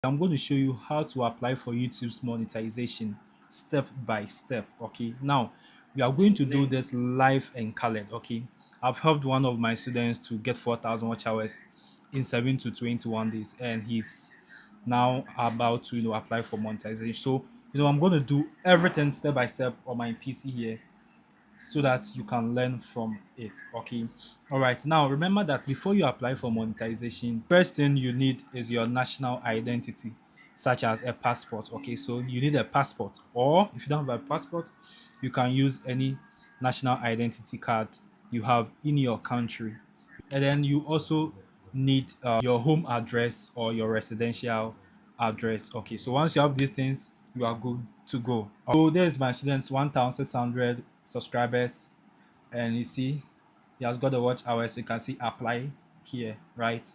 I'm going to show you how to apply for YouTube's monetization step by step. Okay, now we are going to do this live and colored. Okay, I've helped one of my students to get 4,000 watch hours in 7 to 21 days, and he's now about to apply for monetization. So I'm going to do everything step by step on my PC here so that you can learn from it. Okay, all right, now remember that before you apply for monetization, first thing you need is your national identity, such as a passport. Okay, so you need a passport, or if you don't have a passport, you can use any national identity card you have in your country. And then you also need your home address or your residential address. Okay, so once you have these things, you are good to go. So there's my students, 1,600 subscribers, and you see he has got the watch hours. So you can see apply here, right?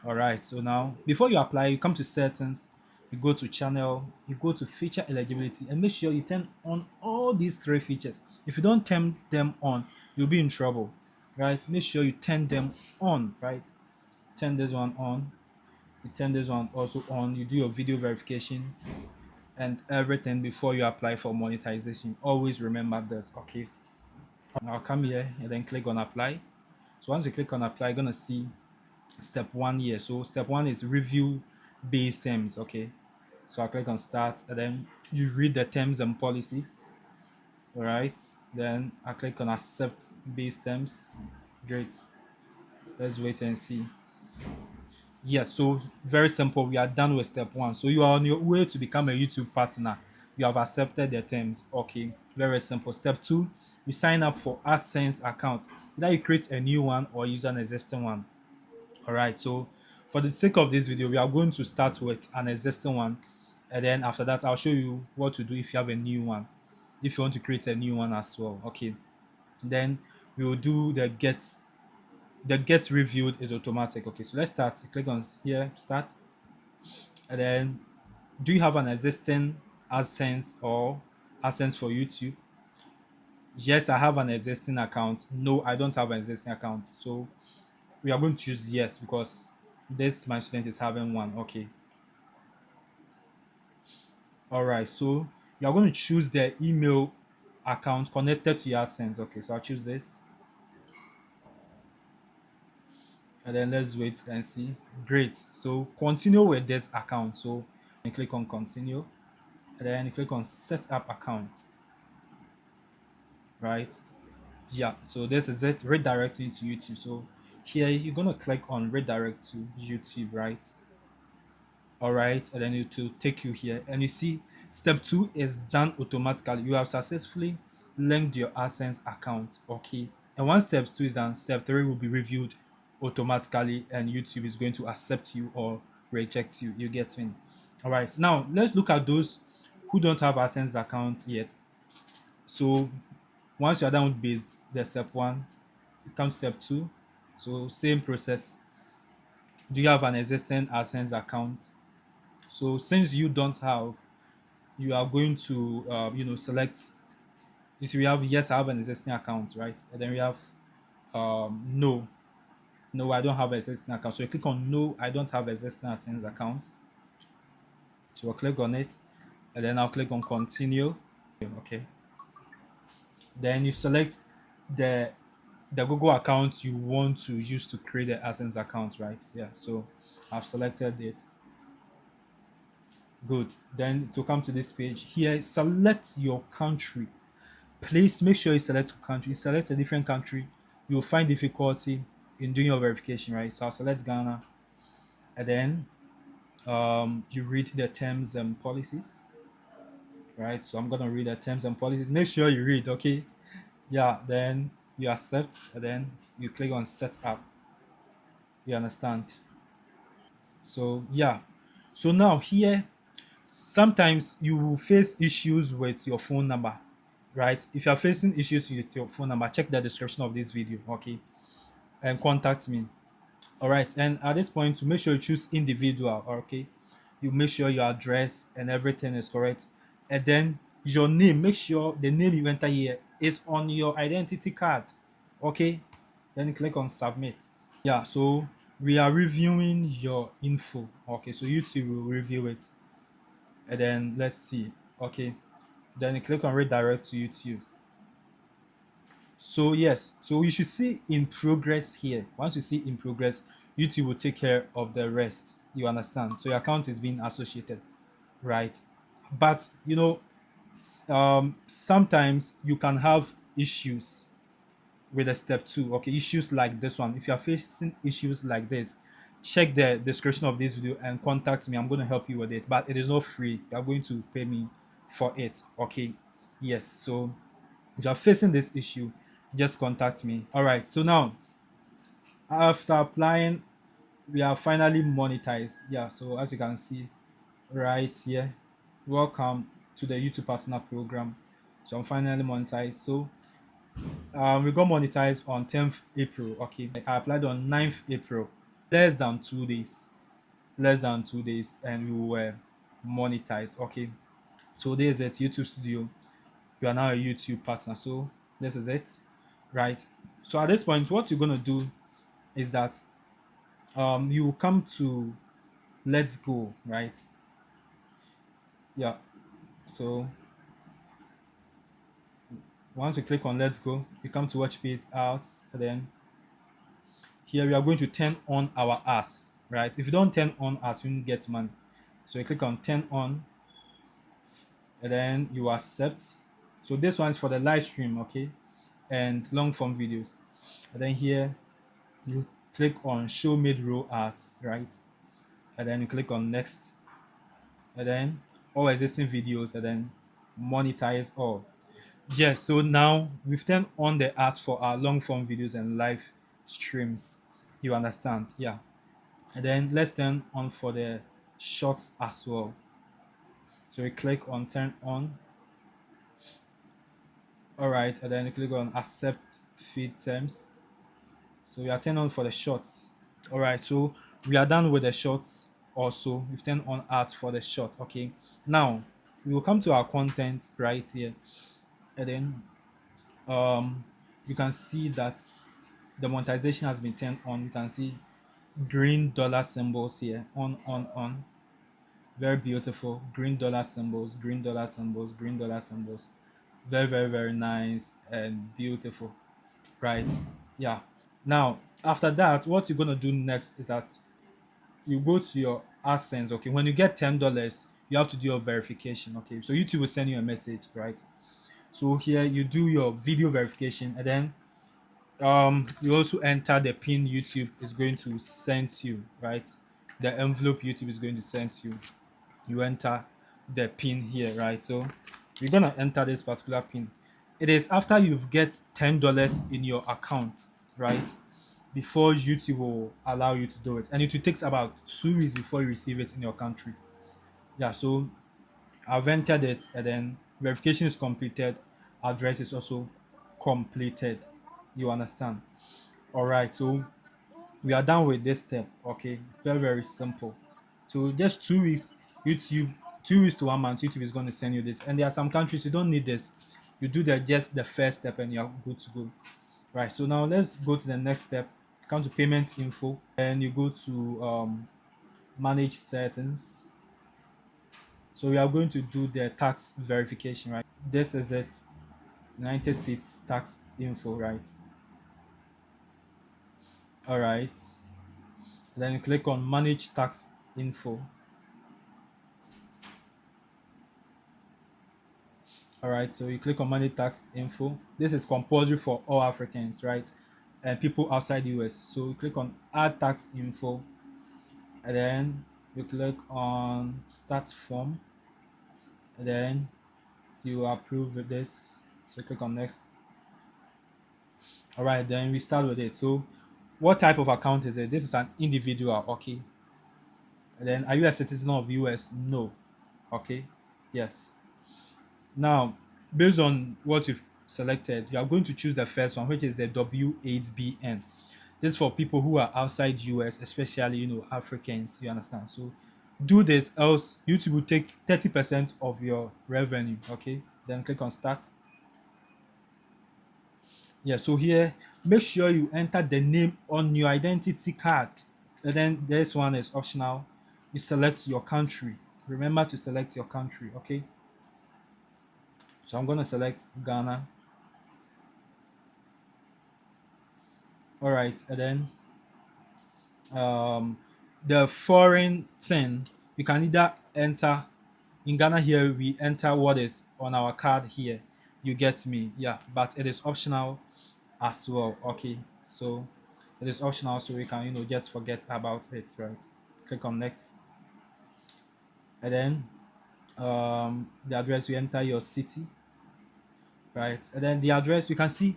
All right, so now before you apply, you come to settings, you go to channel, you go to feature eligibility, and make sure you turn on all these three features. If you don't turn them on, you'll be in trouble, right? Make sure you turn them on, right? Turn this one on, you turn this one also on, you do your video verification and everything before you apply for monetization. Always remember this, okay? I'll come here and then click on apply. So once you click on apply, you're gonna see step one here. So step one is review base terms. Okay, so I click on start and then you read the terms and policies. All right, then I click on accept base terms. Great, let's wait and see. Yes, so very simple, we are done with step one. So you are on your way to become a YouTube partner. You have accepted the terms. Okay, very simple. Step two, you sign up for AdSense account. Either you create a new one or use an existing one. All right, so for the sake of this video, we are going to start with an existing one, and then after that, I'll show you what to do if you have a new one, if you want to create a new one as well. Okay, then we will do the get reviewed is automatic. Okay, so let's start. Click on here, start, and then do you have an existing AdSense or AdSense for YouTube? Yes, I have an existing account. No, I don't have an existing account. So we are going to choose yes because this my student is having one. Okay, all right, so you're going to choose the email account connected to your AdSense. Okay, so I'll choose this and then let's wait and see. Great, so continue with this account. So you click on continue and then you click on set up account, right? Yeah, so this is it, redirecting to YouTube. So here you're going to click on redirect to YouTube, right? All right, and then it will take you here and you see step two is done automatically. You have successfully linked your AdSense account. Okay, and once step two is done, step three will be reviewed automatically and YouTube is going to accept you or reject you. You get me? All right, now let's look at those who don't have AdSense account yet. So once you're done with base the step one, you come to step two. So same process. Do you have an existing AdSense account? So since you don't have, you are going to select. You see we have yes, I have an existing account, right? And then we have no, no, I don't have an existing account. So you click on no, I don't have existing AdSense account. So I'll click on it and then I'll click on continue. Okay, then you select the the Google account you want to use to create the AdSense account, right? Yeah, so I've selected it. Good, then to come to this page here, select your country. Please make sure you select a country. Select a different country, you'll find difficulty in doing your verification, right? So I'll select Ghana, and then you read the terms and policies, right? So I'm gonna read the terms and policies. Make sure you read, okay? Yeah, then you accept, and then you click on set up. You understand? So yeah, so now here sometimes you will face issues with your phone number, right? If you're facing issues with your phone number, check the description of this video, okay, and contact me. All right, and at this point to make sure you choose individual, okay, you make sure your address and everything is correct, and then your name, make sure the name you enter here is on your identity card. Okay, then click on submit. Yeah, so We are reviewing your info. Okay, so YouTube will review it. And then let's see. Okay, then you click on redirect to YouTube. So yes, so you should see in progress here. Once you see in progress, YouTube will take care of the rest. You understand? So your account is being associated, right? But sometimes you can have issues with the step two. Okay, issues like this one. If you are facing issues like this, check the description of this video and contact me. I'm going to help you with it, but it is not free. You are going to pay me for it. Okay, yes. So if you are facing this issue, just contact me. All right, so now after applying, we are finally monetized. Yeah, so as you can see right here, welcome to the YouTube Partner Program. So I'm finally monetized. So we got monetized on 10th April. Okay, I applied on 9th April. Less than 2 days, and we were monetized. Okay, so there's it. YouTube Studio, you are now a YouTube partner. So this is it, right? So at this point, what you're gonna do is that you will come to Let's Go, right? Yeah. So once you click on Let's Go, you come to watch page ads, and then here we are going to turn on our ads, right? If you don't turn on ads, you won't get money. So you click on turn on, and then you accept. So this one is for the live stream, okay, and long form videos. And then here you click on show mid row ads, right? And then you click on next, and then all existing videos, and then monetize all. Yes, so now we've turned on the ads for our long form videos and live streams. You understand? Yeah. And then let's turn on for the shorts as well. So we click on turn on. All right, and then you click on accept feed terms. So we are turned on for the shorts. All right, so we are done with the shorts. Also, we've turned on ads for the short. Okay, now we will come to our content right here, and then you can see that the monetization has been turned on. You can see green dollar symbols here, on. Very beautiful. Green dollar symbols, green dollar symbols, green dollar symbols. Very, very, very nice and beautiful. Right. Yeah. Now, after that, what you're gonna do next is that you go to your AdSense. Okay. When you get $10, you have to do your verification. Okay. So YouTube will send you a message, right? So here you do your video verification, and then you also enter the pin YouTube is going to send you, right? The envelope YouTube is going to send you. You enter the pin here, right? So you're gonna enter this particular pin. It is after you've get $10 in your account, right? Before YouTube will allow you to do it, and it will take about 2 weeks before you receive it in your country. Yeah, so I've entered it, and then verification is completed. Address is also completed. You understand? All right, so we are done with this step. Okay, very, very simple. So just 2 weeks, YouTube, 2 weeks to 1 month, YouTube is going to send you this. And there are some countries you don't need this. You do just the first step and you're good to go. Right, so now let's go to the next step. Come to payment info, and you go to manage settings. So we are going to do the tax verification, right? This is it. United States tax info, right? All right. Then you click on manage tax info. All right, so you click on manage tax info. This is compulsory for all Africans, right? And people outside the US. So you click on add tax info, and then you click on start form, and then you approve with this. So click on next. All right, then we start with it. So what type of account is it? This is an individual, okay? And then are you a citizen of US? No. Okay. Yes. Now, based on what you've selected, you are going to choose the first one, which is the W8BN. This is for people who are outside US, especially Africans. You understand? So do this, else YouTube will take 30% of your revenue. Okay. Then click on start. Yeah. So here, make sure you enter the name on your identity card. And then this one is optional. You select your country. Remember to select your country, okay? So I'm gonna select Ghana. All right, and then um, the foreign thing, you can either enter in Ghana here. We enter what is on our card here. You get me? Yeah, but it is optional as well. Okay, so it is optional, so we can just forget about it, right? Click on next, and then the address, you enter your city, right? And then the address, you can see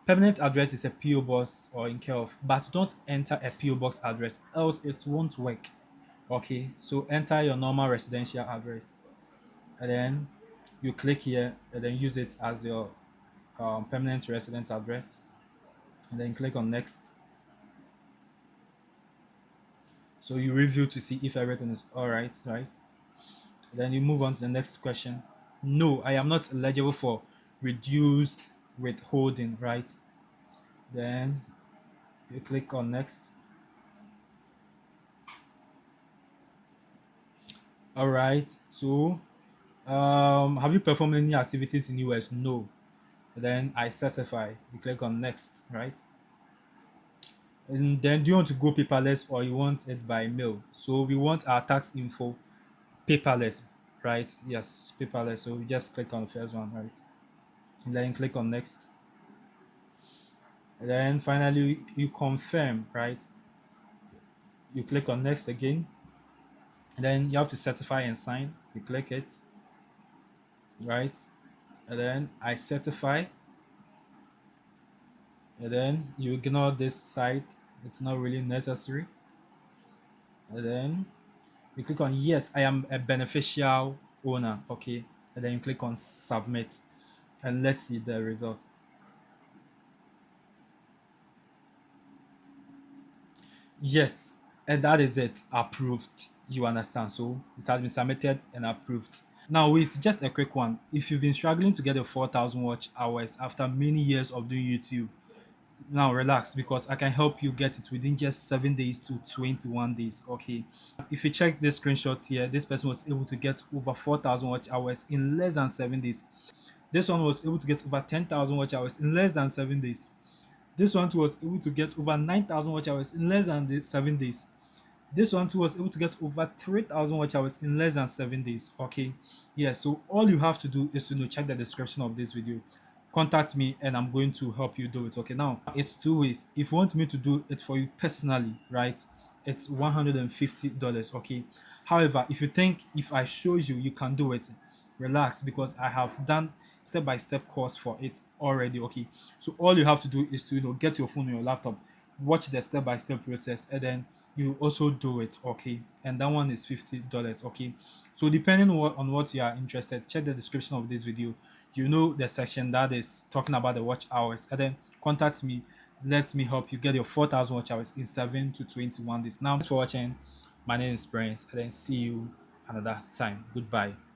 permanent address is a PO box or in care of, but don't enter a PO box address, else it won't work. Okay, so enter your normal residential address, and then you click here and then use it as your permanent resident address, and then click on next. So you review to see if everything is all right, right? Then you move on to the next question. No, I am not eligible for reduced withholding, right? Then you click on next. All right. So, have you performed any activities in US? No. Then I certify. You click on next, right? And then do you want to go paperless or you want it by mail? So we want our tax info paperless, right? Yes, paperless. So we just click on the first one, right? And then click on next. And then finally you confirm, right? You click on next again. And then you have to certify and sign. You click it, right? And then I certify. And then you ignore this site. It's not really necessary. And then you click on yes, I am a beneficial owner. Okay. And then you click on submit. And let's see the result. Yes, and that is it. Approved. You understand? So it has been submitted and approved. Now, it's just a quick one. If you've been struggling to get a 4,000 watch hours after many years of doing YouTube, now relax because I can help you get it within just 7 days to 21 days. Okay. If you check this screenshot here, this person was able to get over 4,000 watch hours in less than 7 days. This one was able to get over 10,000 watch hours in less than 7 days. This one too was able to get over 9,000 watch hours in less than 7 days. This one too was able to get over 3,000 watch hours in less than 7 days. Okay. Yeah. So all you have to do is to check the description of this video. Contact me and I'm going to help you do it. Okay. Now it's two ways. If you want me to do it for you personally, right? It's $150. Okay. However, if you think if I show you, you can do it, relax because I have done step-by-step course for it already. Okay. So all you have to do is to get your phone or your laptop, watch the step-by-step process, and then you also do it. Okay. And that one is $50. Okay. So depending on what you are interested, check the description of this video. The section that is talking about the watch hours, and then contact me. Let me help you get your 4,000 watch hours in 7 to 21 days. Now, thanks for watching. My name is Prince, and then see you another time. Goodbye.